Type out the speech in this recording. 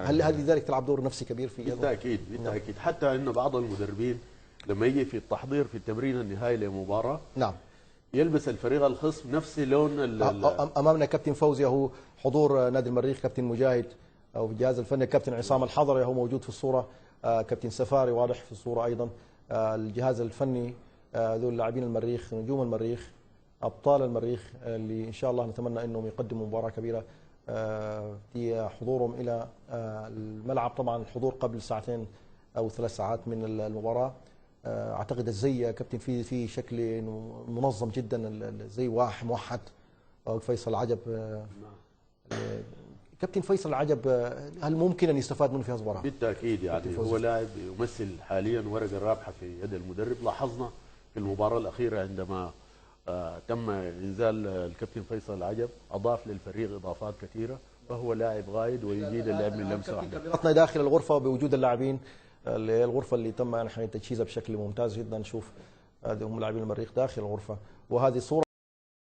هل لذلك تلعب دور نفسي كبير في بالتاكيد بالتاكيد. حتى انه بعض المدربين لما يجي في التحضير في التمرين النهائي لمباراه نعم يلبس الفريق الخصم نفس لون امامنا كابتن فوزي هو حضور نادي المريخ، كابتن مجاهد او الجهاز الفني، كابتن عصام الحضري هو موجود في الصوره، كابتن سفاري واضح في الصوره ايضا، الجهاز الفني، ذول لاعبين المريخ، نجوم المريخ، ابطال المريخ اللي ان شاء الله نتمنى انهم يقدموا مباراه كبيره في حضورهم الى الملعب. طبعا الحضور قبل ساعتين او 3 ساعات من المباراه. اعتقد الزي يا كابتن في شكل منظم جدا، الزي موحد. فيصل العجب، كابتن فيصل العجب، هل ممكن ان يستفاد منه في هذه المباراه؟ بالتاكيد يعني هو لاعب يمثل حاليا ورقه رابحه في يد المدرب. لاحظنا في المباراه الاخيره عندما تم انزال الكابتن فيصل العجب اضاف للفريق اضافات كثيره، فهو لاعب غايد ويجيد اللعب من لمسه واحده. كاميراتنا داخل الغرفه بوجود اللاعبين، اللي هي الغرفه اللي تم يعني تجهيزها بشكل ممتاز جدا. نشوف هذه هم لاعبين المريخ داخل الغرفه، وهذه صوره